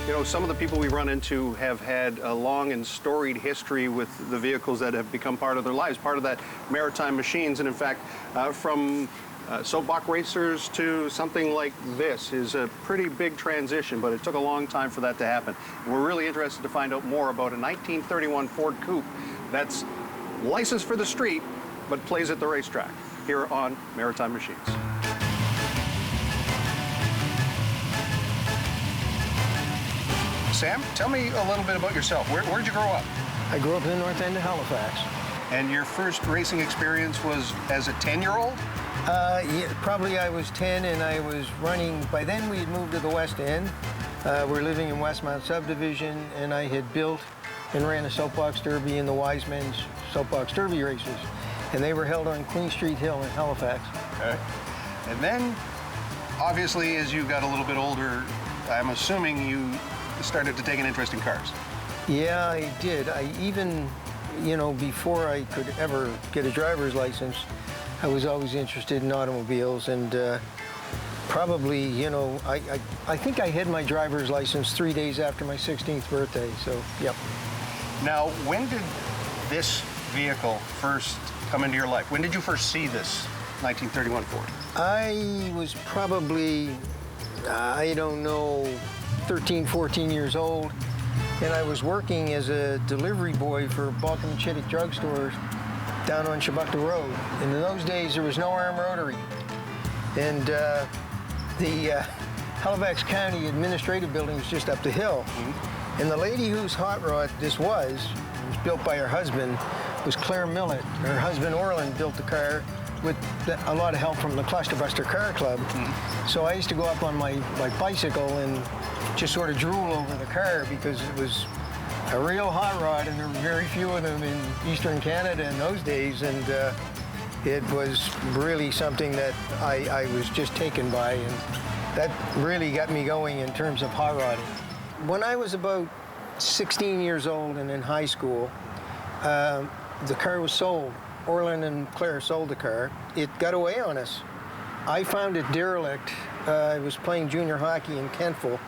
You know, some of the people we run into have had a long and storied history with the vehicles that have become part of their lives, part of that MariTIME machines. And in fact, from soapbox racers to something like this is a pretty big transition, but it took a long time for that to happen. And we're really interested to find out more about a 1931 Ford Coupe that's licensed for the street, but plays at the racetrack here on MariTIME Machines. Sam, tell me a little bit about yourself. Where'd you grow up? I grew up in the north end of Halifax. And your first racing experience was as a 10-year-old? Yeah, probably I was 10 and I was running. By then we had moved to the west end. We're living in Westmount Subdivision, and I had built and ran a soapbox derby in the Wise Men's soapbox derby races. And they were held on Queen Street Hill in Halifax. Okay. And then, obviously, as you got a little bit older, I'm assuming you started to take an interest in cars. Yeah, I did. I even, you know, before I could ever get a driver's license, I was always interested in automobiles, and probably, you know, I think I had my driver's license 3 days after my 16th birthday, so, yep. Now, when did this vehicle first come into your life? When did you first see this 1931 Ford? I was probably, I don't know, 13, 14 years old, and I was working as a delivery boy for Balkan and Chittick drugstores down on Shabukta Road. And in those days, there was no arm rotary. And the Halifax County Administrative Building was just up the hill. Mm-hmm. And the lady whose hot rod this was built by her husband, was Claire Millett. Her husband, Orland, built the car with a lot of help from the Clusterbuster Car Club. Mm-hmm. So I used to go up on my bicycle and just sort of drool over the car because it was a real hot rod, and there were very few of them in Eastern Canada in those days, and it was really something that I was just taken by, and that really got me going in terms of hot rodding. When I was about 16 years old and in high school, the car was sold. Orland and Claire sold the car. It got away on us. I found it derelict. I was playing junior hockey in Kentville,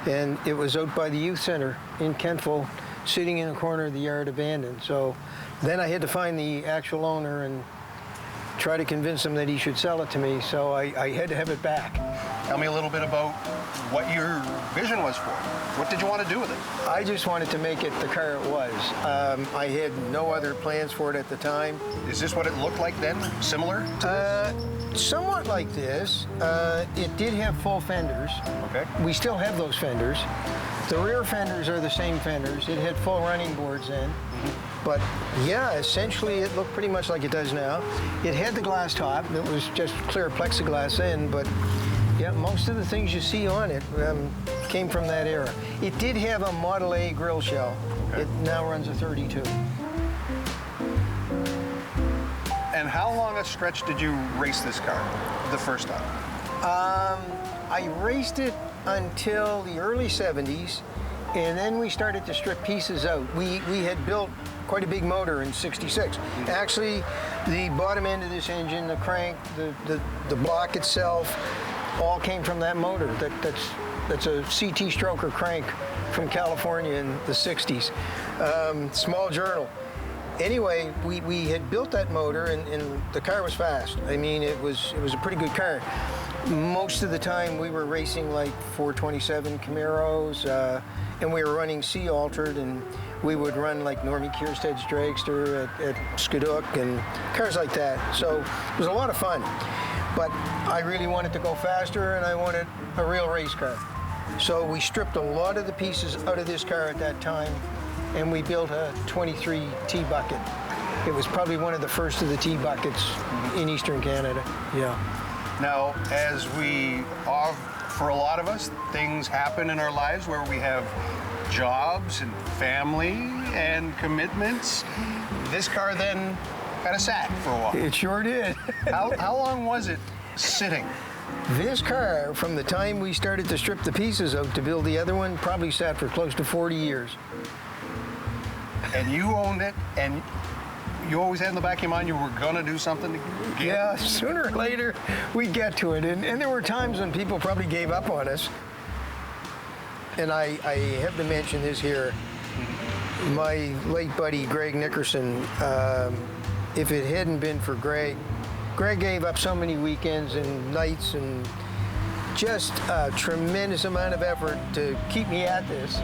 and it was out by the youth center in Kentville, sitting in a corner of the yard abandoned. So then I had to find the actual owner and try to convince him that he should sell it to me, so I had to have it back. Tell me a little bit about what your vision was for it. What did you want to do with it? I just wanted to make it the car it was. I had no other plans for it at the time. Is this what it looked like then? Similar to this? Somewhat like this. It did have full fenders. Okay. We still have those fenders. The rear fenders are the same fenders. It had full running boards in. Mm-hmm. But yeah, essentially it looked pretty much like it does now. It had the glass top. It was just clear plexiglass in, but yeah, most of the things you see on it came from that era. It did have a Model A grill shell. Okay. It now runs a 32. And how long a stretch did you race this car the first time? I raced it until the early 70s, and then we started to strip pieces out. We had built quite a big motor in '66. Mm-hmm. Actually, the bottom end of this engine, the crank, the block itself, all came from that motor. That's a CT stroker crank from California in the 60s. Small journal. Anyway, we had built that motor, and the car was fast. I mean, it was a pretty good car. Most of the time, we were racing like 427 Camaros, and we were running C-altered, and we would run like Normie Kierstead's dragster at Skiduk and cars like that. So it was a lot of fun. But I really wanted to go faster, and I wanted a real race car. So we stripped a lot of the pieces out of this car at that time, and we built a 23 T-bucket. It was probably one of the first of the T-buckets in Eastern Canada. Yeah. Now, as for a lot of us, things happen in our lives where we have jobs and family and commitments. This car then kind of sat for a while. It sure did. How long was it sitting? This car, from the time we started to strip the pieces out to build the other one, probably sat for close to 40 years. And you owned it, and you always had in the back of your mind you were going to do something to get it? Yeah, sooner or later, we'd get to it. And there were times when people probably gave up on us. and I have to mention this here. My late buddy Greg Nickerson, if it hadn't been for Greg gave up so many weekends and nights and just a tremendous amount of effort to keep me at this.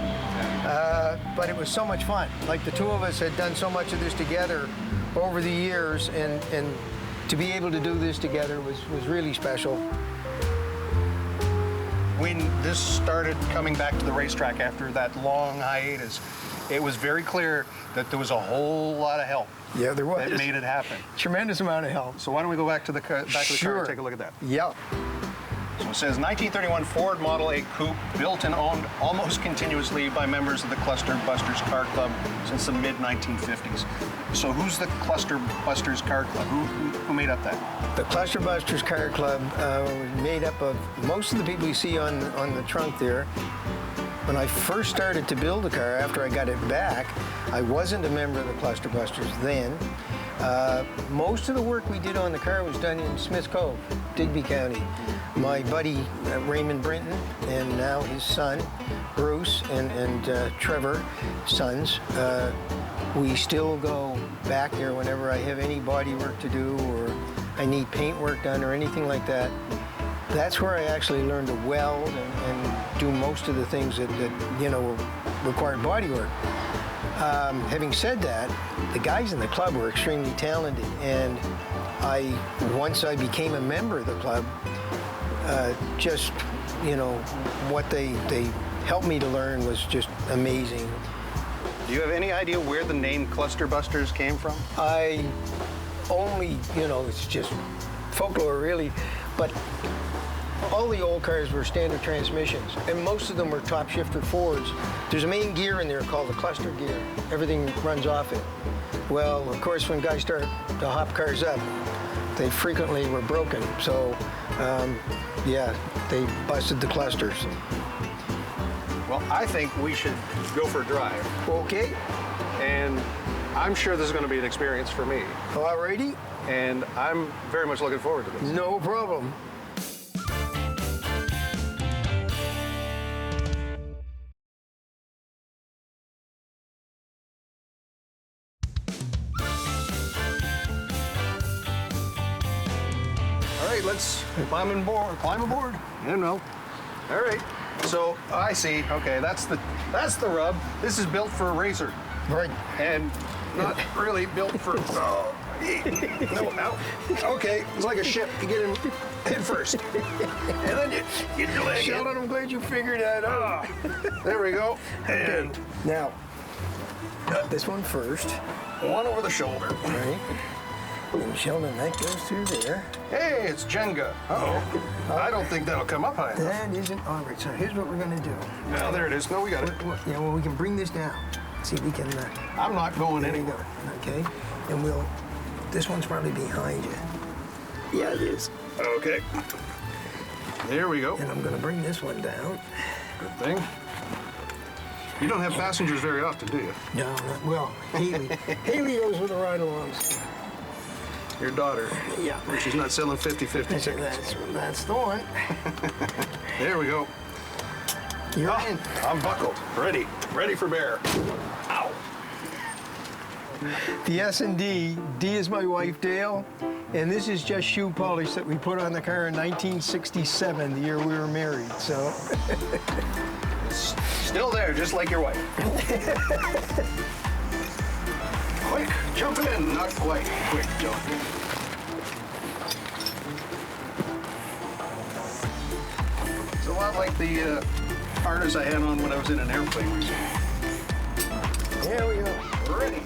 But it was so much fun. Like the two of us had done so much of this together over the years, and to be able to do this together was really special. When this started coming back to the racetrack after that long hiatus, it was very clear that there was a whole lot of help. Yeah, there was. That made it happen. Tremendous amount of help. So why don't we go back to the car, back of the car and take a look at that? Yeah. So it says 1931 Ford Model A Coupe, built and owned almost continuously by members of the Cluster Busters Car Club since the mid-1950s. So who's the Cluster Busters Car Club? Who made up that? The Cluster Busters Car Club was made up of most of the people you see on the trunk there. When I first started to build the car, after I got it back, I wasn't a member of the Cluster Busters then. Most of the work we did on the car was done in Smiths Cove, Digby County. My buddy Raymond Brinton, and now his son Bruce and Trevor, sons, we still go back there whenever I have any body work to do or I need paint work done or anything like that. That's where I actually learned to weld and do most of the things that required body work. Having said that, the guys in the club were extremely talented, and once I became a member of the club, what they helped me to learn was just amazing. Do you have any idea where the name Cluster Busters came from? I only, it's just folklore really, but all the old cars were standard transmissions, and most of them were top shifter Fords. There's a main gear in there called the cluster gear. Everything runs off it. Well, of course, when guys start to hop cars up, they frequently were broken. So, they busted the clusters. Well, I think we should go for a drive. Okay. And I'm sure this is going to be an experience for me. Alrighty. And I'm very much looking forward to this. No problem. All right, let's climb aboard. Climb aboard? I don't know. All right. So I see. Okay, that's the rub. This is built for a racer. Right. And not really built for. No. Okay, it's like a ship. You get in head first, and then you get your leg in. Sheldon, I'm glad you figured that out. There we go. Okay. Now, this one first. One over the shoulder. Right. And Sheldon, that goes through there. Hey, it's Jenga. Uh-oh. I don't think that'll come up high enough. That isn't all right. So here's what we're gonna do. Now there it is. No, we got it. Yeah, well, we can bring this down. See if we can. I'm not going There you anywhere. go. Okay. And we'll. This one's probably behind you. Yeah, it is. Okay. There we go. And I'm gonna bring this one down. Good thing. You don't have passengers very often, do you? No, not well. Haley. Haley goes with the ride-alongs. Your daughter. Yeah. When she's not selling 50-50 tickets. That's the one. There we go. You're in. I'm buckled. Ready for bear. Ow. The S&D. D is my wife, Dale. And this is just shoe polish that we put on the car in 1967, the year we were married. So. It's still there, just like your wife. Quick, jump in. Not quite quick jump in. It's a lot like the harness I had on when I was in an airplane recently. There we go. Ready.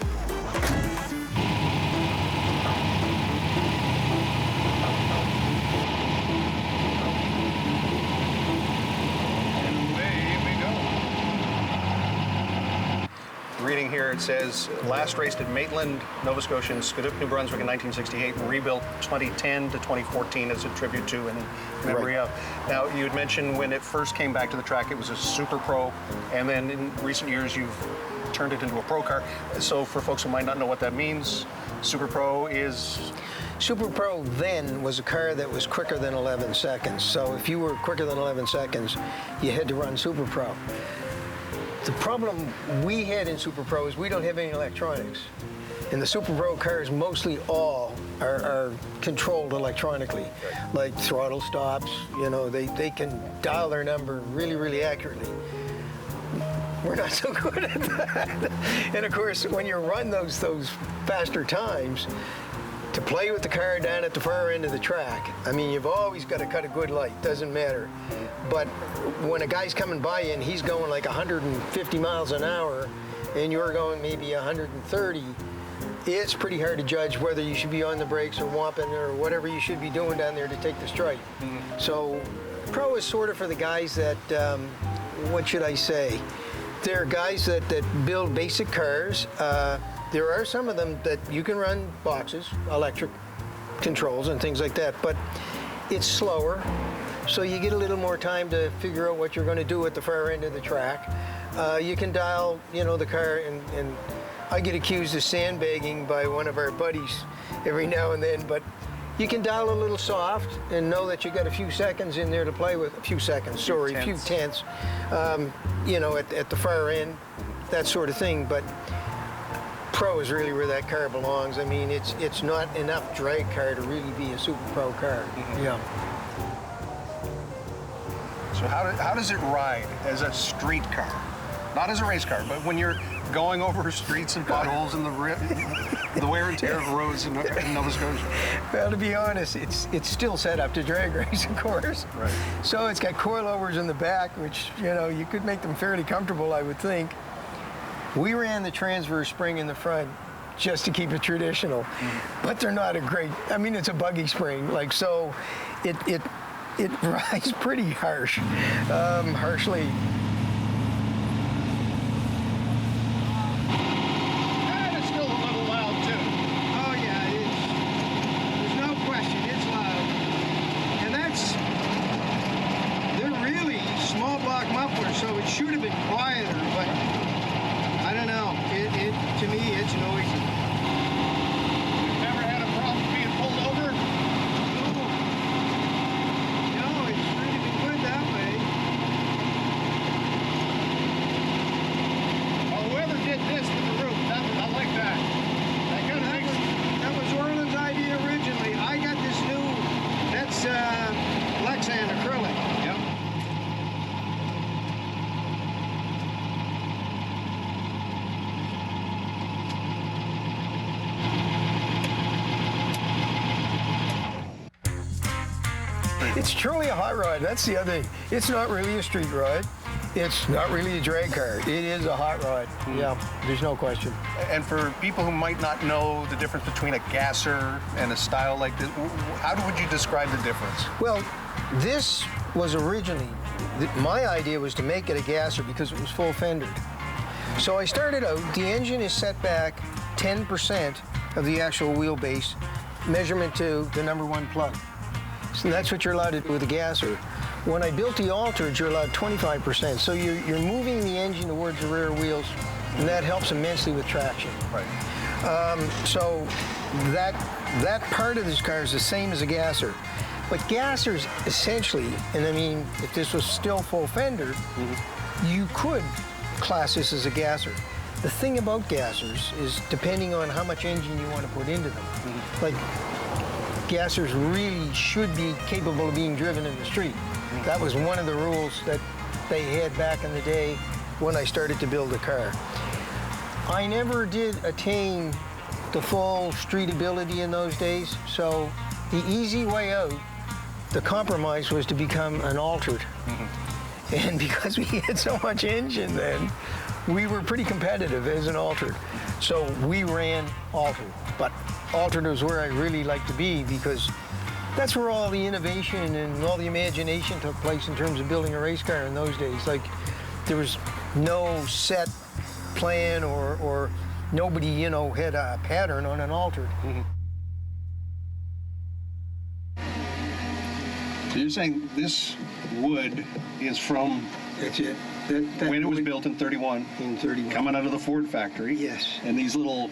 Reading here, it says, last raced at Maitland, Nova Scotia, and Scoop, New Brunswick in 1968, and rebuilt 2010 to 2014 as a tribute to and memory of. Now, you had mentioned when it first came back to the track, it was a Super Pro, and then in recent years, you've turned it into a Pro car. So for folks who might not know what that means, Super Pro is? Super Pro then was a car that was quicker than 11 seconds. So if you were quicker than 11 seconds, you had to run Super Pro. The problem we had in Super Pro is we don't have any electronics. And the Super Pro cars, mostly all, are controlled electronically. Like throttle stops, you know, they can dial their number really, really accurately. We're not so good at that. And of course, when you run those faster times, to play with the car down at the far end of the track, I mean, you've always got to cut a good light, doesn't matter. But when a guy's coming by you and he's going like 150 miles an hour and you're going maybe 130, it's pretty hard to judge whether you should be on the brakes or whomping or whatever you should be doing down there to take the strike. So Pro is sort of for the guys that, what should I say? They're guys that build basic cars. There are some of them that you can run boxes, electric controls and things like that, but it's slower, so you get a little more time to figure out what you're going to do at the far end of the track. You can dial, you know, the car, and I get accused of sandbagging by one of our buddies every now and then, but you can dial a little soft and know that you got a few seconds in there to play with. A few tenths, you know, at the far end, that sort of thing. But Pro is really where that car belongs. I mean, it's not enough drag car to really be a Super Pro car. Yeah. So how does it ride as a street car? Not as a race car, but when you're going over streets and potholes and the wear and tear of roads in Nova Scotia? Well, to be honest, it's still set up to drag race, of course. Right. So it's got coilovers in the back, which, you know, you could make them fairly comfortable, I would think. We ran the transverse spring in the front just to keep it traditional, but they're not a great, I mean, it's a buggy spring, like, so it rides pretty harshly. So it should have been quieter, but I don't know. To me, it's noisy. You've never had a problem being pulled over? No, it's really been good that way. Well, whoever did this with the roof, I like that. That was Orland's idea originally. I got this new, that's Lexan acrylic. Yep. It's truly a hot rod. That's the other thing. It's not really a street rod. It's not really a drag car. It is a hot rod. Yeah, there's no question. And for people who might not know the difference between a gasser and a style like this, how would you describe the difference? Well, this was originally, my idea was to make it a gasser because it was full fendered. So I started out, the engine is set back 10% of the actual wheelbase, measurement to the #1 plug. So that's what you're allowed to do with a gasser. When I built the altered, you're allowed 25%. So you're moving the engine towards the rear wheels, and that helps immensely with traction. Right. So that part of this car is the same as a gasser. But gassers, essentially, and I mean, if this was still full fender, you could class this as a gasser. The thing about gassers is depending on how much engine you want to put into them. Like, gassers really should be capable of being driven in the street. That was one of the rules that they had back in the day when I started to build a car. I never did attain the full street ability in those days, so the easy way out, the compromise was to become an altered. And because we had so much engine then, we were pretty competitive as an altered. So we ran altered, but altered was where I really liked to be because that's where all the innovation and all the imagination took place in terms of building a race car in those days. Like, there was no set plan or nobody, you know, had a pattern on an altered. So you're saying this wood is from That's it. when it was built in 31? In 31. Coming out of the Ford factory? Yes. And these little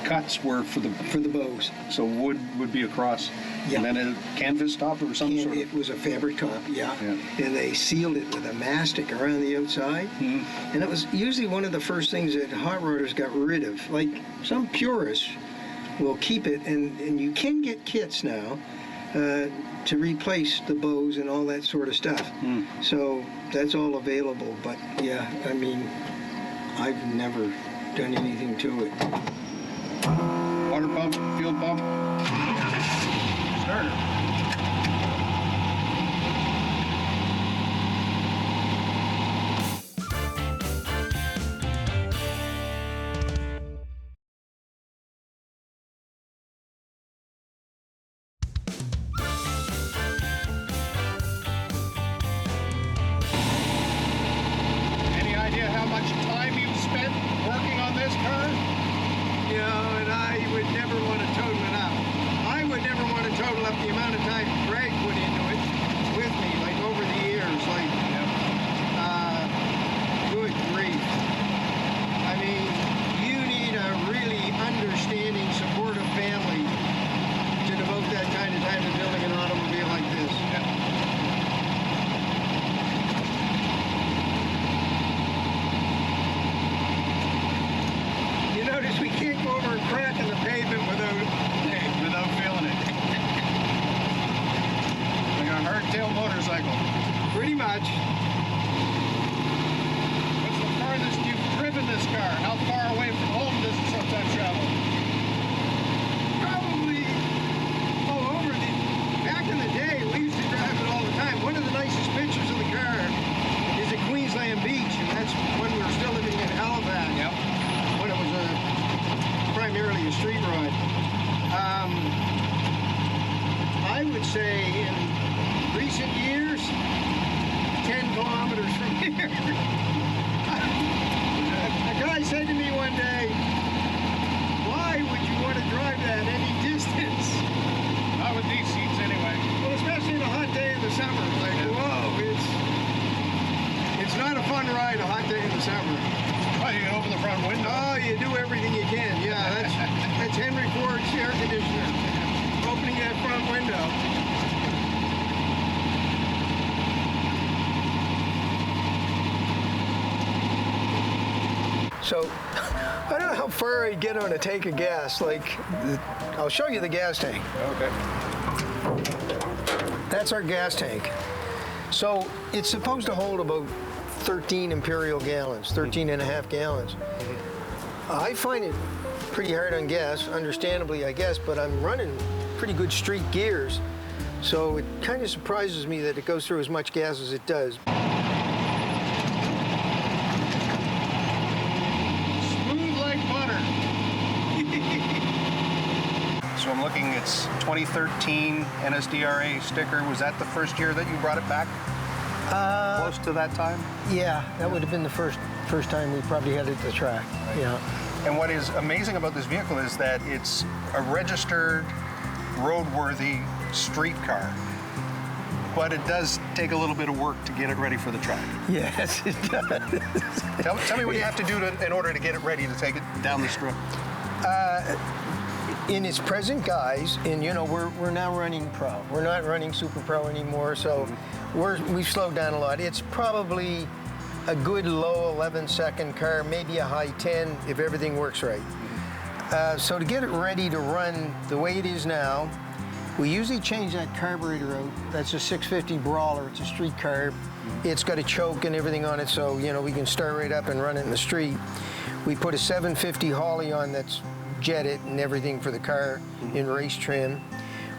cuts were for the bows. so wood would be across, Yeah. and then a canvas top or some sort of. It was a fabric top, yeah. Yeah. And they sealed it with a mastic around the outside. And it was usually one of the first things that hot rodders got rid of. Like some purists will keep it, and you can get kits now to replace the bows and all that sort of stuff. So that's all available. But yeah, I mean, I've never done anything to it. Water pump, fuel pump, starter. Any idea how much time you've spent working on this car? You know, and I would never want to total it up. I would never want to total up the amount of time Greg put into it with me, like over the years. Like, good grief. I mean, you need a really understanding, supportive family to devote that kind of time to building an automobile like this. You notice we can't go over a crack in the pavement Without feeling it. Like a hardtail motorcycle. pretty much. What's the farthest you've driven this car? How far away from home does it sometimes travel? Probably all over back in the day, we used to drive it all the time. One of the nicest pictures of the car is at Queensland Beach, and that's when we were still living in Halifax. Yep. When it was primarily a street ride. I would say in recent years, 10 kilometers from here. A guy said to me one day, why would you want to drive that any distance? Not with these seats anyway. Well, especially on a hot day in the summer. Like, whoa, it's not a fun ride, a hot day in the summer. Well, you can open the front window. Oh, you do everything you can. Yeah, that's Henry Ford's air conditioner. Opening that front window. So I don't know how far I get on a tank of gas. Like, I'll show you the gas tank. Okay. That's our gas tank. So it's supposed to hold about 13 imperial gallons, 13 and a half gallons. I find it pretty hard on gas, understandably, I guess, but I'm running pretty good street gears. So it kind of surprises me that it goes through as much gas as it does. Smooth like butter. So I'm looking, it's 2013 NSDRA sticker. Was that the first year that you brought it back? Close to that time? Yeah, that would have been the first time we probably had it at the track. Right. Yeah. And what is amazing about this vehicle is that it's a registered, roadworthy street car. But it does take a little bit of work to get it ready for the track. Yes, it does. Tell me what you have to do in order to get it ready to take it down the strip. In its present guise, and you know, we're now running Pro. We're not running Super Pro anymore, so we've slowed down a lot. It's probably a good low 11-second car, maybe a high 10 if everything works right. So to get it ready to run the way it is now, we usually change that carburetor out. That's a 650 Brawler. It's a street car. It's got a choke and everything on it, so you know we can start right up and run it in the street. We put a 750 Holly on that's jetted and everything for the car in race trim.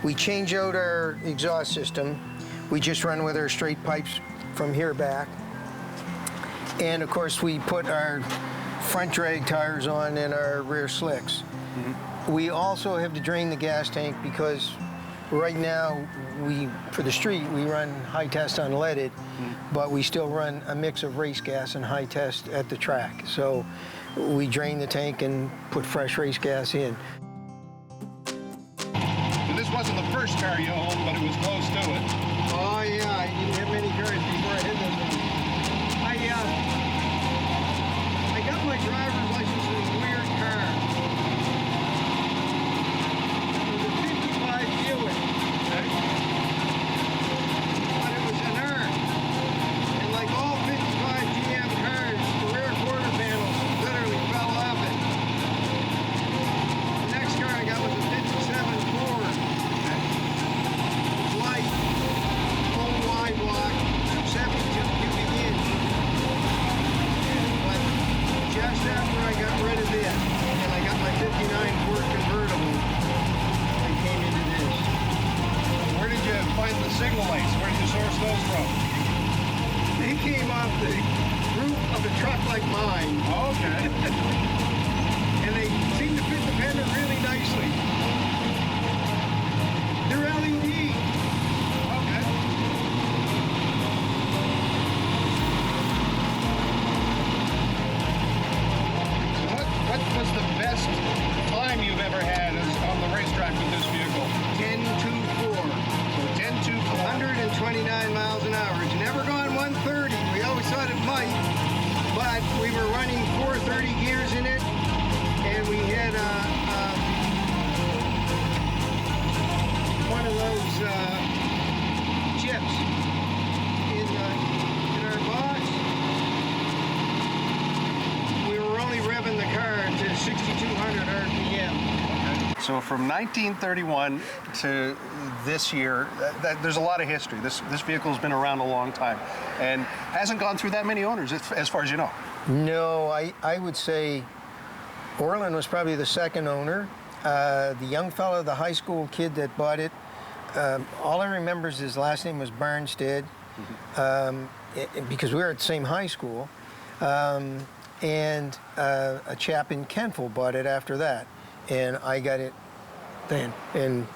We change out our exhaust system. We just run with our straight pipes from here back. And of course we put our front drag tires on and our rear slicks. We also have to drain the gas tank because right now for the street we run high test unleaded, but we still run a mix of race gas and high test at the track. So we drain the tank and put fresh race gas in. And this wasn't the first car you owned, but it was close to it. Oh yeah, I didn't have many cars before I had this one. I got my driver's license in a weird car. after I got rid of this, and I got my 59 Ford convertible, I came into this. Where did you find the signal lights? Where did you source those from? They came off the roof of a truck like mine, Oh, okay. and they seem to fit the fender really nicely. They're LED. Okay. What was the best time you've ever had on the racetrack with this vehicle? 10.24. So 10.24. 129 miles an hour. It's never gone 130. We always thought it might, but we were running 430 gears in it, and we had one of those chips in our box. We were only revving the car to 6,200 RPM. So from 1931 to this year, there's a lot of history. This vehicle's been around a long time and hasn't gone through that many owners as far as you know. No, I would say Orland was probably the second owner. The young fellow, the high school kid that bought it, all I remember is his last name was Barnstead, because we were at the same high school. And a chap in Kentville bought it after that. And I got it then and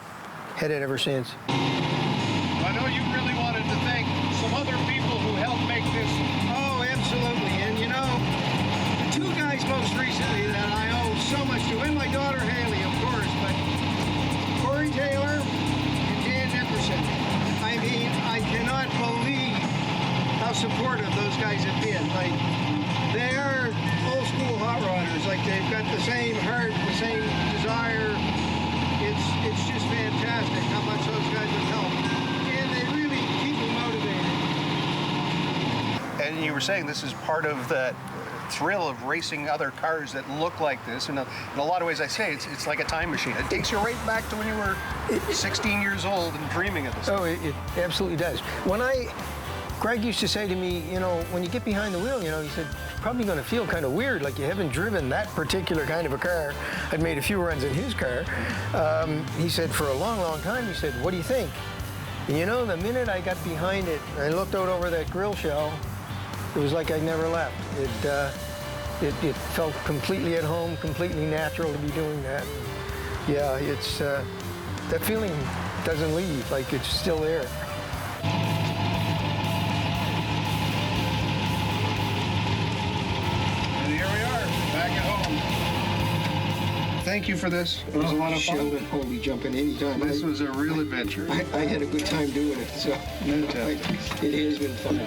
had it ever since. I know you really wanted to thank some other people who helped make this. Oh, absolutely. And you know, the two guys most recently that I owe so much to, and my daughter Haley, of course, but Corey Taylor and Dan Nickerson. I mean, I cannot believe how supportive those guys have been. Like, they are old school hot rodders. Like, they've got the same heart, the same desire. It's just fantastic how much those guys have helped. And they really keep me motivated. And you were saying this is part of the thrill of racing other cars that look like this. And in a lot of ways, I say it's like a time machine. It takes you right back to when you were 16 years old and dreaming of this. Oh, it absolutely does. Greg used to say to me, you know, when you get behind the wheel, you know, he said, probably going to feel kind of weird, like you haven't driven that particular kind of a car. I'd made a few runs in his car. He said, for a long, long time, he said, what do you think? And you know, the minute I got behind it, I looked out over that grill shell, it was like I'd never left. It felt completely at home, completely natural to be doing that. Yeah, it's, that feeling doesn't leave, like it's still there. Back at home. Thank you for this. It was a lot of fun. Sheldon, I'll be jumping anytime. This was a real adventure. I had a good time doing it, so Me too. it has been fun.